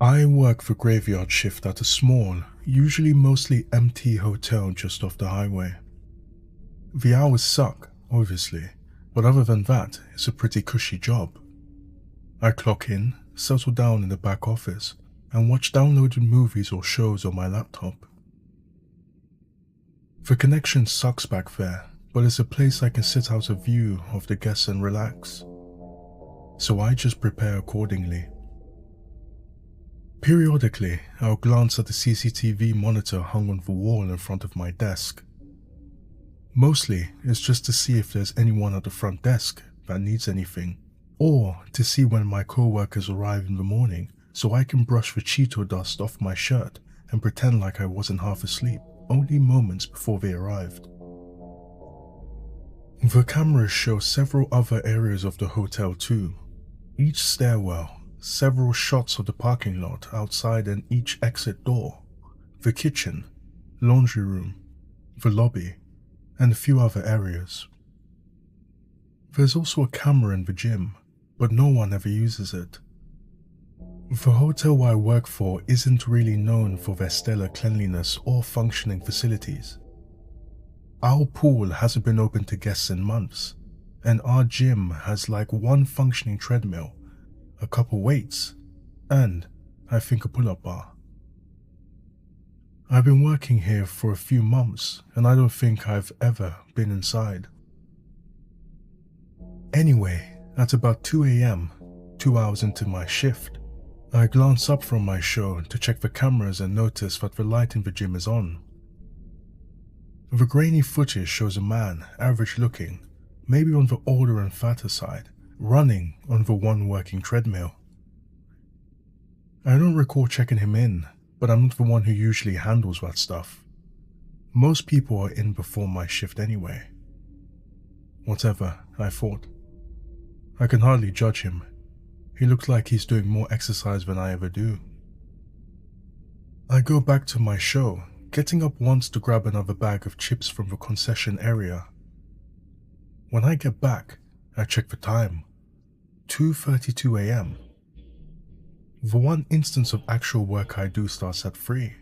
I work the graveyard shift at a small, usually mostly empty hotel just off the highway. The hours suck, obviously, but other than that, it's a pretty cushy job. I clock in, settle down in the back office, and watch downloaded movies or shows on my laptop. The connection sucks back there, but it's a place I can sit out of view of the guests and relax. So I just prepare accordingly. Periodically, I'll glance at the CCTV monitor hung on the wall in front of my desk. Mostly, it's just to see if there's anyone at the front desk that needs anything, or to see when my co-workers arrive in the morning so I can brush the Cheeto dust off my shirt and pretend like I wasn't half asleep only moments before they arrived. The cameras show several other areas of the hotel too. Each stairwell, several shots of the parking lot outside and each exit door, the kitchen, laundry room, the lobby, and a few other areas. There's also a camera in the gym, but no one ever uses it. The hotel I work for isn't really known for their stellar cleanliness or functioning facilities. Our pool hasn't been open to guests in months, and our gym has like one functioning treadmill, a couple weights, and I think a pull-up bar. I've been working here for a few months, and I don't think I've ever been inside. Anyway, at about 2 a.m., 2 hours into my shift, I glance up from my show to check the cameras and notice that the light in the gym is on. The grainy footage shows a man, average looking, maybe on the older and fatter side, running on the one working treadmill. I don't recall checking him in, but I'm not the one who usually handles that stuff. Most people are in before my shift anyway. Whatever, I thought. I can hardly judge him. He looks like he's doing more exercise than I ever do. I go back to my show, getting up once to grab another bag of chips from the concession area. When I get back, I check the time. 2:32 a.m. The one instance of actual work I do starts at 3,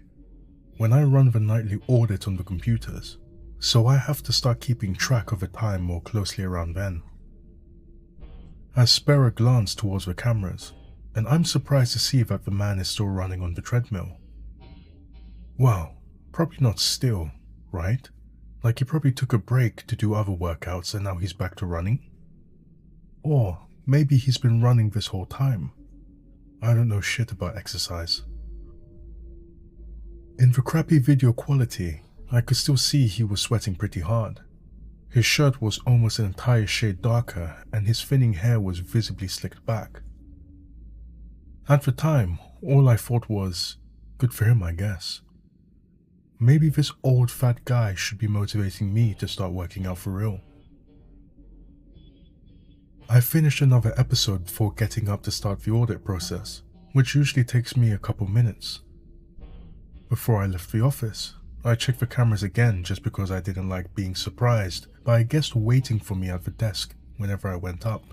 when I run the nightly audit on the computers, so I have to start keeping track of the time more closely around then. I spare a glance towards the cameras, and I'm surprised to see that the man is still running on the treadmill. Well, probably not still, right? Like he probably took a break to do other workouts and now he's back to running? Or maybe he's been running this whole time. I don't know shit about exercise. In the crappy video quality, I could still see he was sweating pretty hard. His shirt was almost an entire shade darker and his thinning hair was visibly slicked back. At the time, all I thought was, good for him I guess. Maybe this old fat guy should be motivating me to start working out for real. I finished another episode before getting up to start the audit process, which usually takes me a couple minutes. Before I left the office, I checked the cameras again just because I didn't like being surprised by a guest waiting for me at the desk whenever I went up.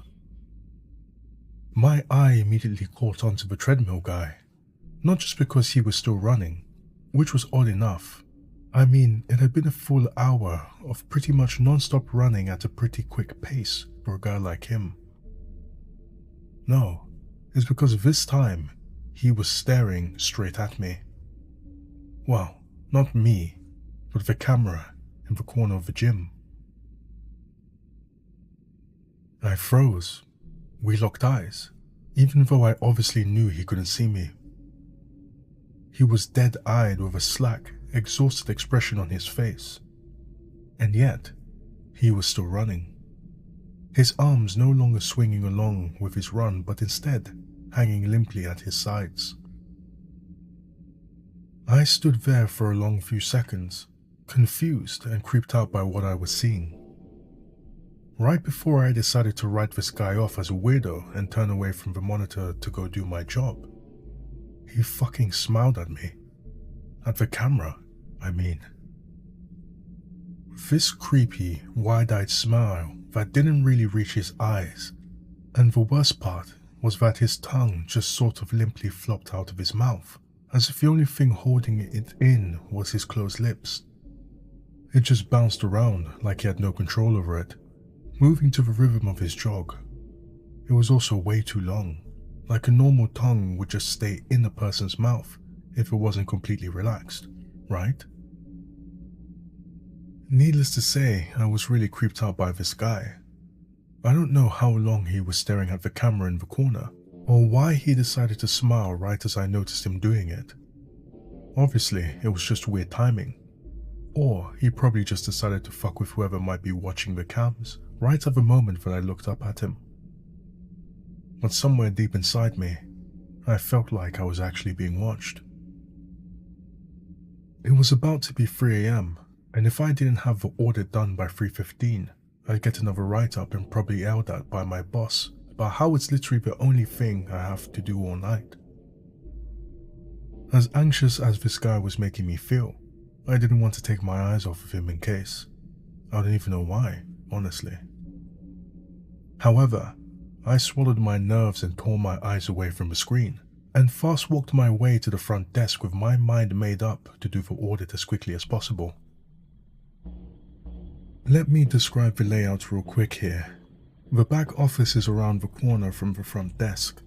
My eye immediately caught onto the treadmill guy, not just because he was still running, which was odd enough. I mean, it had been a full hour of pretty much non-stop running at a pretty quick pace for a guy like him. No, it's because this time he was staring straight at me. Well, not me, but the camera in the corner of the gym. I froze. We locked eyes, even though I obviously knew he couldn't see me. He was dead-eyed with a slack, exhausted expression on his face. And yet, he was still running. His arms no longer swinging along with his run, but instead hanging limply at his sides. I stood there for a long few seconds, confused and creeped out by what I was seeing. Right before I decided to write this guy off as a weirdo and turn away from the monitor to go do my job, he fucking smiled at me. At the camera, I mean. This creepy, wide-eyed smile that didn't really reach his eyes, and the worst part was that his tongue just sort of limply flopped out of his mouth, as if the only thing holding it in was his closed lips. It just bounced around like he had no control over it, moving to the rhythm of his jog. It was also way too long, like a normal tongue would just stay in a person's mouth if it wasn't completely relaxed, right? Needless to say, I was really creeped out by this guy. I don't know how long he was staring at the camera in the corner, or why he decided to smile right as I noticed him doing it. Obviously, it was just weird timing. Or he probably just decided to fuck with whoever might be watching the cams right at the moment that I looked up at him. But somewhere deep inside me, I felt like I was actually being watched. It was about to be 3 AM, and if I didn't have the audit done by 3:15, I'd get another write-up and probably yelled at by my boss about how it's literally the only thing I have to do all night. As anxious as this guy was making me feel, I didn't want to take my eyes off of him in case. I don't even know why, honestly. However, I swallowed my nerves and tore my eyes away from the screen, and fast walked my way to the front desk with my mind made up to do the audit as quickly as possible. Let me describe the layout real quick here. The back office is around the corner from the front desk,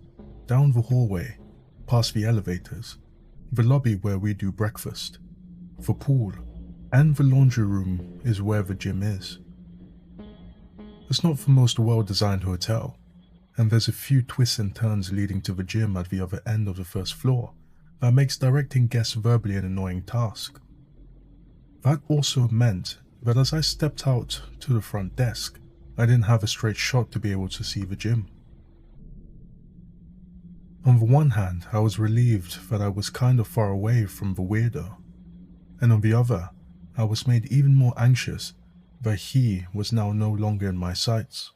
down the hallway, past the elevators, the lobby where we do breakfast, the pool, and the laundry room is where the gym is. It's not the most well-designed hotel, and there's a few twists and turns leading to the gym at the other end of the first floor that makes directing guests verbally an annoying task. That also meant that as I stepped out to the front desk, I didn't have a straight shot to be able to see the gym. On the one hand, I was relieved that I was kind of far away from the weirdo, and on the other, I was made even more anxious that he was now no longer in my sights.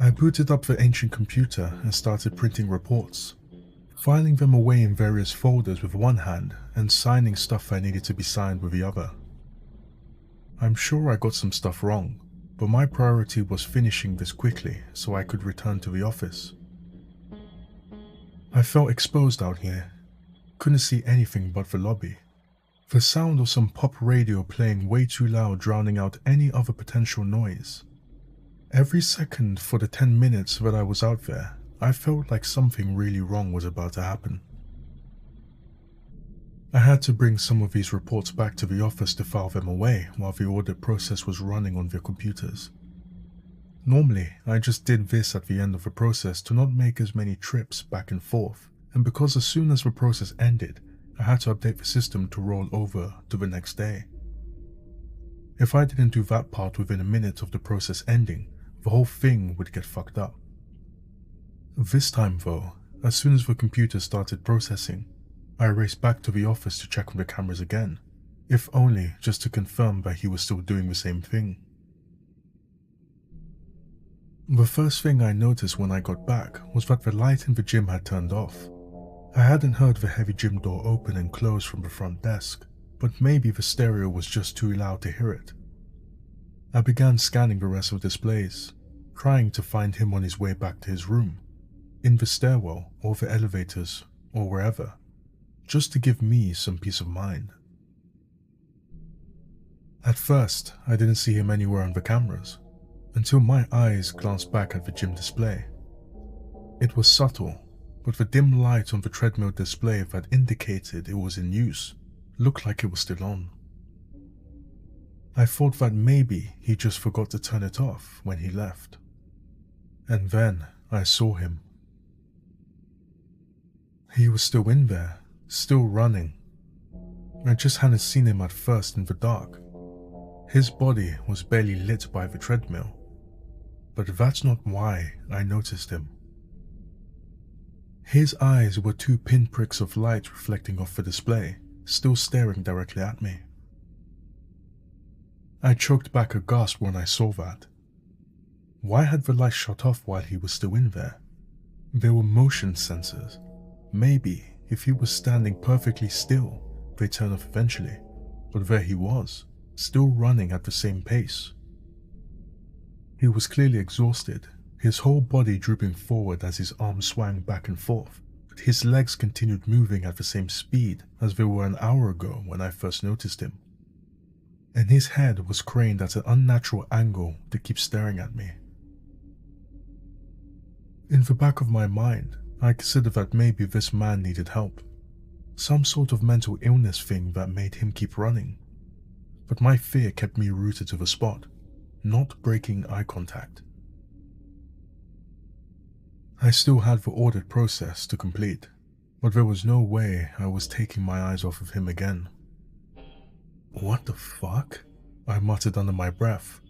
I booted up the ancient computer and started printing reports, filing them away in various folders with one hand and signing stuff that needed to be signed with the other. I'm sure I got some stuff wrong, but my priority was finishing this quickly so I could return to the office. I felt exposed out here, couldn't see anything but the lobby. The sound of some pop radio playing way too loud drowning out any other potential noise. Every second for the 10 minutes that I was out there, I felt like something really wrong was about to happen. I had to bring some of these reports back to the office to file them away while the audit process was running on their computers. Normally, I just did this at the end of the process to not make as many trips back and forth, and because as soon as the process ended, I had to update the system to roll over to the next day. If I didn't do that part within a minute of the process ending, the whole thing would get fucked up. This time though, as soon as the computer started processing, I raced back to the office to check on the cameras again, if only just to confirm that he was still doing the same thing. The first thing I noticed when I got back was that the light in the gym had turned off. I hadn't heard the heavy gym door open and close from the front desk, but maybe the stereo was just too loud to hear it. I began scanning the rest of the displays, trying to find him on his way back to his room, in the stairwell or the elevators or wherever, just to give me some peace of mind. At first, I didn't see him anywhere on the cameras, until my eyes glanced back at the gym display. It was subtle, but the dim light on the treadmill display that indicated it was in use looked like it was still on. I thought that maybe he just forgot to turn it off when he left. And then I saw him. He was still in there, still running. I just hadn't seen him at first in the dark. His body was barely lit by the treadmill, but that's not why I noticed him. His eyes were two pinpricks of light reflecting off the display, still staring directly at me. I choked back a gasp when I saw that. Why had the light shut off while he was still in there? There were motion sensors. Maybe if he was standing perfectly still, they'd turn off eventually, but there he was, still running at the same pace. He was clearly exhausted, his whole body drooping forward as his arms swung back and forth, but his legs continued moving at the same speed as they were an hour ago when I first noticed him. And his head was craned at an unnatural angle to keep staring at me. In the back of my mind, I considered that maybe this man needed help. Some sort of mental illness thing that made him keep running. But my fear kept me rooted to the spot, not breaking eye contact. I still had the ordered process to complete, but there was no way I was taking my eyes off of him again. "What the fuck?" I muttered under my breath,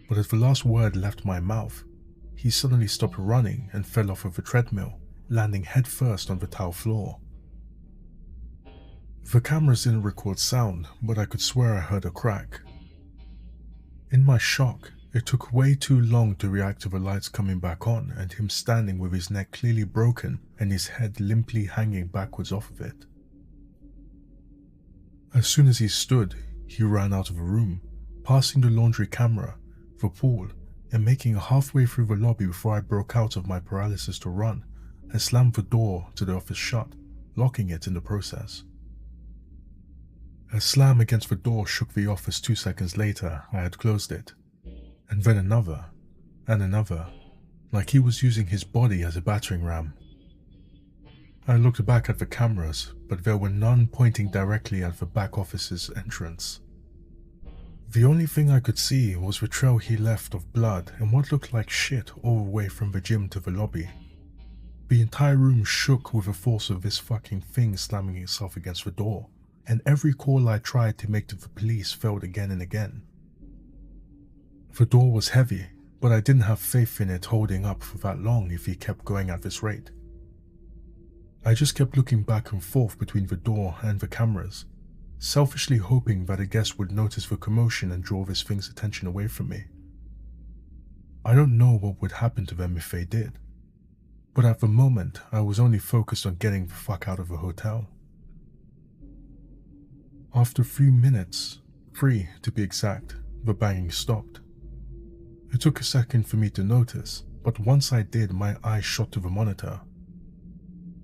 but as the last word left my mouth, he suddenly stopped running and fell off of the treadmill, landing headfirst on the tile floor. The cameras didn't record sound, but I could swear I heard a crack. In my shock, it took way too long to react to the lights coming back on and him standing with his neck clearly broken and his head limply hanging backwards off of it. As soon as he stood, he ran out of the room, passing the laundry camera, the pool, and making it halfway through the lobby before I broke out of my paralysis to run and slammed the door to the office shut, locking it in the process. A slam against the door shook the office 2 seconds later. I had closed it. And then another, and another, like he was using his body as a battering ram. I looked back at the cameras, but there were none pointing directly at the back office's entrance. The only thing I could see was the trail he left of blood and what looked like shit all the way from the gym to the lobby. The entire room shook with the force of this fucking thing slamming itself against the door, and every call I tried to make to the police failed again and again. The door was heavy, but I didn't have faith in it holding up for that long if he kept going at this rate. I just kept looking back and forth between the door and the cameras, selfishly hoping that a guest would notice the commotion and draw this thing's attention away from me. I don't know what would happen to them if they did, but at the moment I was only focused on getting the fuck out of the hotel. After a few minutes, 3 to be exact, the banging stopped. It took a second for me to notice, but once I did, my eyes shot to the monitor.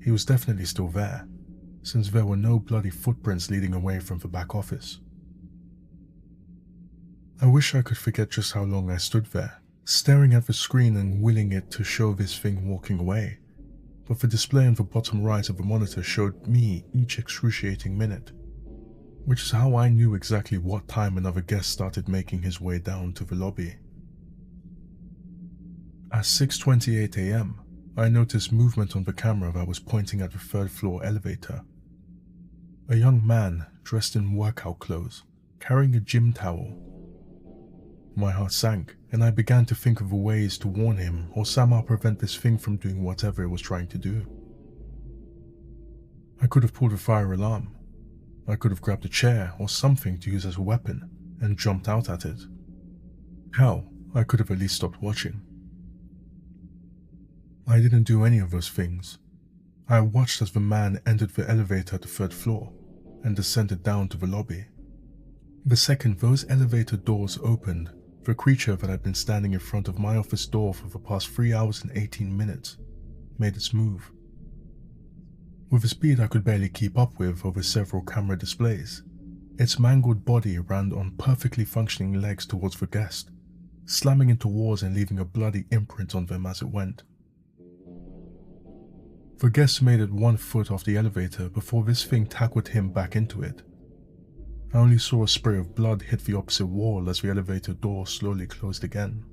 He was definitely still there, since there were no bloody footprints leading away from the back office. I wish I could forget just how long I stood there, staring at the screen and willing it to show this thing walking away, but the display on the bottom right of the monitor showed me each excruciating minute, which is how I knew exactly what time another guest started making his way down to the lobby. At 6:28 AM, I noticed movement on the camera that was pointing at the 3rd floor elevator. A young man dressed in workout clothes, carrying a gym towel. My heart sank, and I began to think of ways to warn him or somehow prevent this thing from doing whatever it was trying to do. I could have pulled a fire alarm. I could have grabbed a chair or something to use as a weapon and jumped out at it. Hell, I could have at least stopped watching. I didn't do any of those things. I watched as the man entered the elevator at the 3rd floor and descended down to the lobby. The second those elevator doors opened, the creature that had been standing in front of my office door for the past 3 hours and 18 minutes made its move. With a speed I could barely keep up with over several camera displays, its mangled body ran on perfectly functioning legs towards the guest, slamming into walls and leaving a bloody imprint on them as it went. The guest made it 1 foot off the elevator before this thing tackled him back into it. I only saw a spray of blood hit the opposite wall as the elevator door slowly closed again.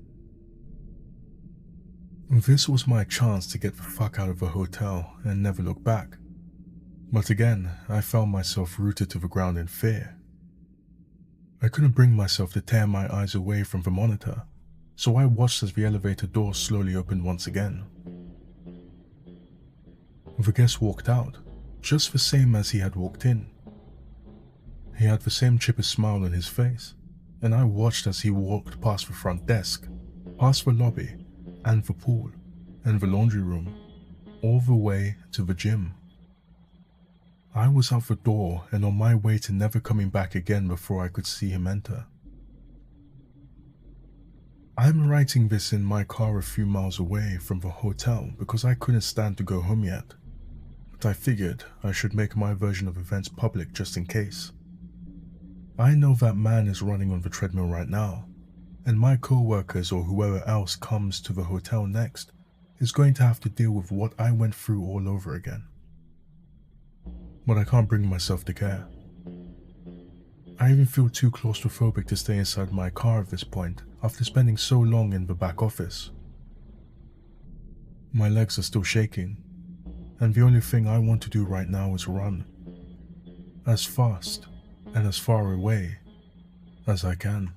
This was my chance to get the fuck out of the hotel and never look back. But again, I found myself rooted to the ground in fear. I couldn't bring myself to tear my eyes away from the monitor, so I watched as the elevator door slowly opened once again. The guest walked out, just the same as he had walked in. He had the same chipper smile on his face, and I watched as he walked past the front desk, past the lobby, and the pool, and the laundry room, all the way to the gym. I was out the door and on my way to never coming back again before I could see him enter. I'm writing this in my car a few miles away from the hotel because I couldn't stand to go home yet, but I figured I should make my version of events public just in case. I know that man is running on the treadmill right now, and my co-workers or whoever else comes to the hotel next is going to have to deal with what I went through all over again. But I can't bring myself to care. I even feel too claustrophobic to stay inside my car at this point after spending so long in the back office. My legs are still shaking, and the only thing I want to do right now is run, as fast and as far away as I can.